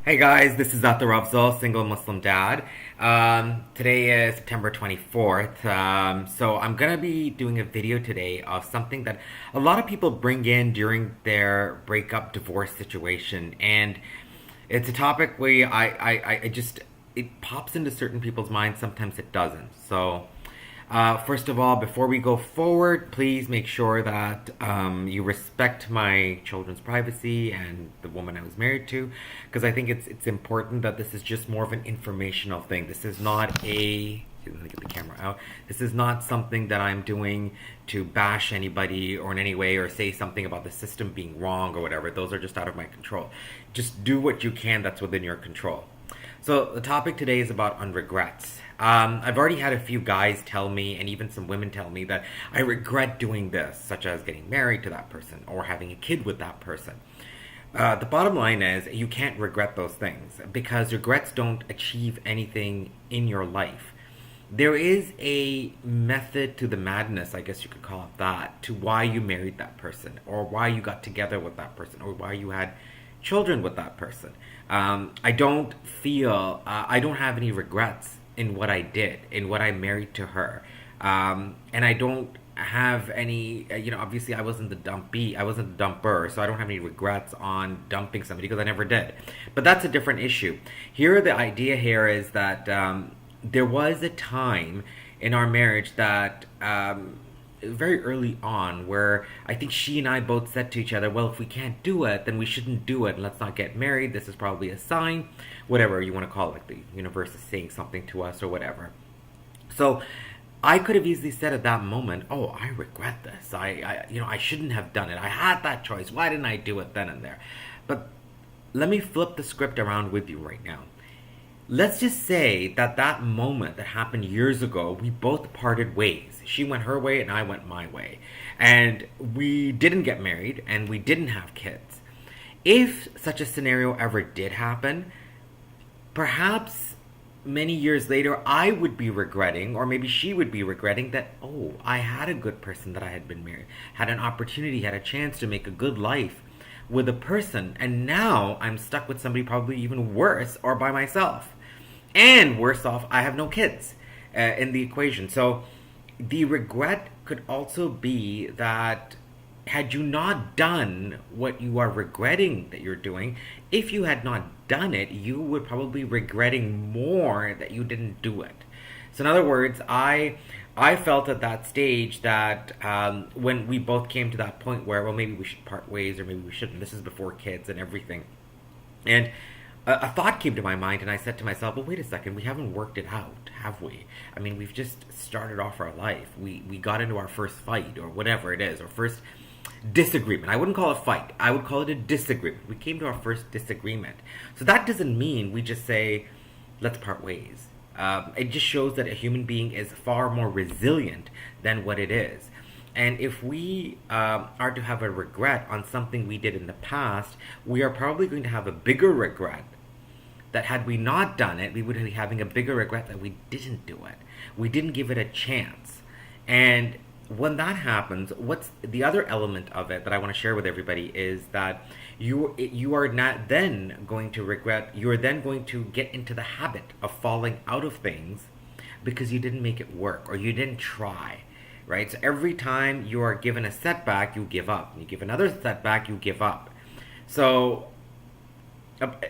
Hey guys, this is Athar Afzal, single Muslim dad. Today is September 24th. So I'm gonna be doing a video today of something that a lot of people bring in during their breakup divorce situation. And it's a topic where I just, it pops into certain people's minds, sometimes it doesn't. So first of all, before we go forward, please make sure that you respect my children's privacy and the woman I was married to, because I think it's important that this is just more of an informational thing. This is not a let me get the camera out. This is not something that I'm doing to bash anybody or in any way or say something about the system being wrong or whatever. Those are just out of my control. Just do what you can that's within your control. So the topic today is about on regrets. I've already had a few guys tell me, and even some women tell me, that I regret doing this, such as getting married to that person or having a kid with that person. The bottom line is you can't regret those things because regrets don't achieve anything in your life. There is a method to the madness, I guess you could call it that, to why you married that person or why you got together with that person or why you had children with that person. I don't feel, I don't have any regrets in what I did, in what I married to her. And I don't have any, obviously I wasn't the dumpy, I wasn't the dumper, so I don't have any regrets on dumping somebody because I never did. But that's a different issue. Here, the idea here is that there was a time in our marriage that very early on where I think she and I both said to each other, well, if we can't do it, then we shouldn't do it. Let's not get married. This is probably a sign, whatever you want to call it, like the universe is saying something to us or whatever. So I could have easily said at that moment, oh, I regret this. I shouldn't have done it. I had that choice. Why didn't I do it then and there? But let me flip the script around with you right now. Let's just say that that moment that happened years ago, we both parted ways. She went her way and I went my way. And we didn't get married and we didn't have kids. If such a scenario ever did happen, perhaps many years later I would be regretting, or maybe she would be regretting that, oh, I had a good person that I had been married, had an opportunity, had a chance to make a good life with a person, and now I'm stuck with somebody probably even worse or by myself. And worse off, I have no kids in the equation. So the regret could also be that had you not done what you are regretting that you're doing, if you had not done it, you would probably be regretting more that you didn't do it. So in other words, I felt at that stage that when we both came to that point where, well, maybe we should part ways or maybe we shouldn't. This is before kids and everything. And a thought came to my mind, and I said to myself, well, wait a second, we haven't worked it out, have we? I mean, we've just started off our life. We got into our first fight, or whatever it is, or first disagreement. I wouldn't call it a fight. I would call it a disagreement. We came to our first disagreement. So that doesn't mean we just say, let's part ways. It just shows that a human being is far more resilient than what it is. And if we are to have a regret on something we did in the past, we are probably going to have a bigger regret that had we not done it, we would be having a bigger regret that we didn't do it. We didn't give it a chance. And when that happens, what's the other element of it that I want to share with everybody is that you are not then going to regret, you are then going to get into the habit of falling out of things because you didn't make it work or you didn't try. Right? So every time you are given a setback, you give up. You give another setback, you give up. So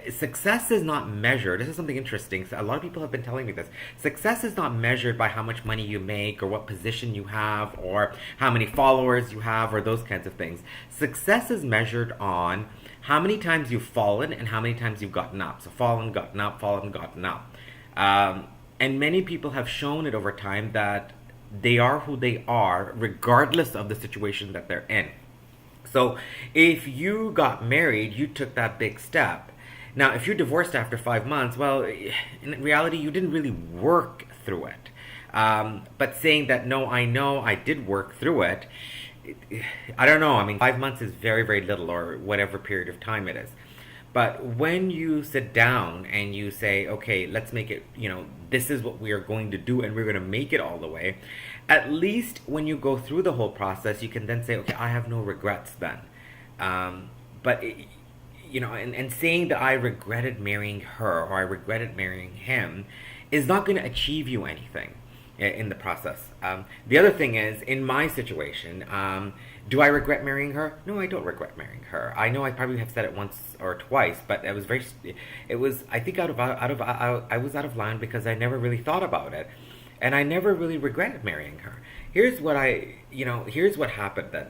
success is not measured. This is something interesting. So a lot of people have been telling me this. Success is not measured by how much money you make or what position you have or how many followers you have or those kinds of things. Success is measured on how many times you've fallen and how many times you've gotten up. So fallen, gotten up, fallen, gotten up. And many people have shown it over time that they are who they are regardless of the situation that they're in. So if you got married, you took that big step. Now, if you're divorced after 5 months, well, in reality, you didn't really work through it. But saying that, no, I know I did work through it, I don't know. I mean, 5 months is very, very little, or whatever period of time it is. But when you sit down and you say, okay, let's make it, this is what we are going to do and we're going to make it all the way, at least when you go through the whole process, you can then say, okay, I have no regrets then. But and saying that I regretted marrying her or I regretted marrying him is not going to achieve you anything in the process. The other thing is, in my situation, do I regret marrying her? No, I don't regret marrying her. I know I probably have said it once or twice, but it was, I think I was out of line because I never really thought about it, and I never really regretted marrying her. Here's what happened then.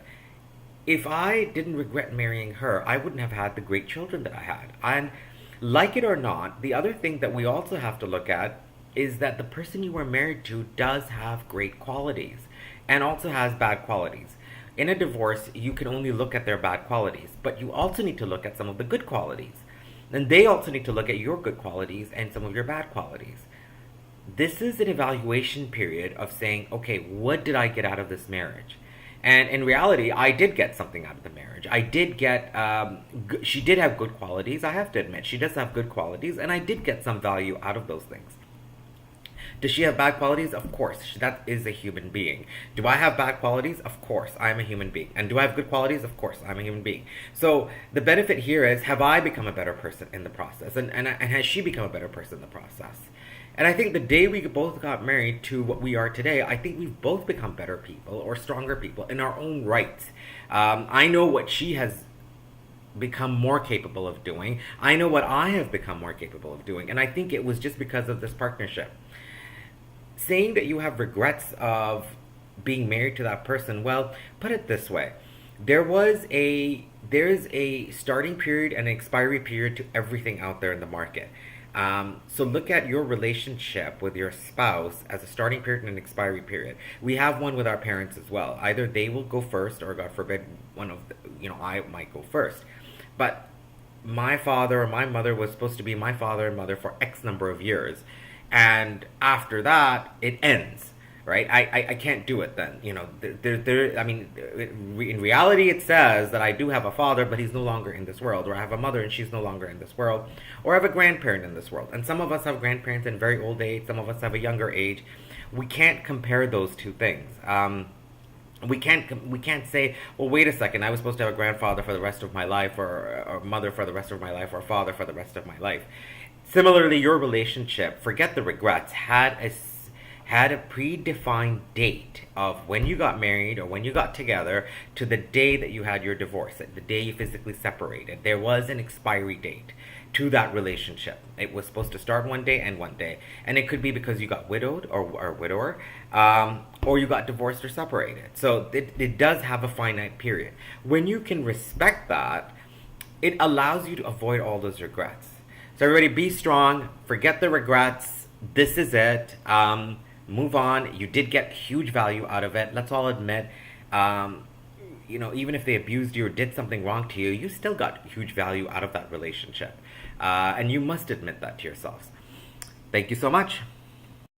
If I didn't regret marrying her, I wouldn't have had the great children that I had. And like it or not, the other thing that we also have to look at is that the person you are married to does have great qualities and also has bad qualities. In a divorce, you can only look at their bad qualities, but you also need to look at some of the good qualities. And they also need to look at your good qualities and some of your bad qualities. This is an evaluation period of saying, okay, what did I get out of this marriage? And in reality, I did get something out of the marriage. I did get, she did have good qualities. I have to admit, she does have good qualities, and I did get some value out of those things. Does she have bad qualities? Of course. That is a human being. Do I have bad qualities? Of course. I am a human being. And do I have good qualities? Of course. I'm a human being. So the benefit here is, have I become a better person in the process? And has she become a better person in the process? And I think the day we both got married to what we are today, I think we've both become better people or stronger people in our own rights. I know what she has become more capable of doing. I know what I have become more capable of doing. And I think it was just because of this partnership. Saying that you have regrets of being married to that person, well, put it this way. There's a starting period and an expiry period to everything out there in the market. So look at your relationship with your spouse as a starting period and an expiry period. We have one with our parents as well. Either they will go first, or God forbid, I might go first. But my father or my mother was supposed to be my father and mother for X number of years. And after that, it ends, right? I can't do it then. In reality, it says that I do have a father, but he's no longer in this world. Or I have a mother and she's no longer in this world. Or I have a grandparent in this world. And some of us have grandparents in very old age. Some of us have a younger age. We can't compare those two things. We can't say, well, wait a second, I was supposed to have a grandfather for the rest of my life, or mother for the rest of my life, or father for the rest of my life. Similarly, your relationship, forget the regrets, had a predefined date of when you got married or when you got together to the day that you had your divorce, the day you physically separated. There was an expiry date to that relationship. It was supposed to start one day and one day. And it could be because you got widowed or widower, or you got divorced or separated. So it does have a finite period. When you can respect that, it allows you to avoid all those regrets. So everybody, be strong, forget the regrets, this is it, move on. You did get huge value out of it, let's all admit. Even if they abused you or did something wrong to you, you still got huge value out of that relationship. And you must admit that to yourselves. Thank you so much.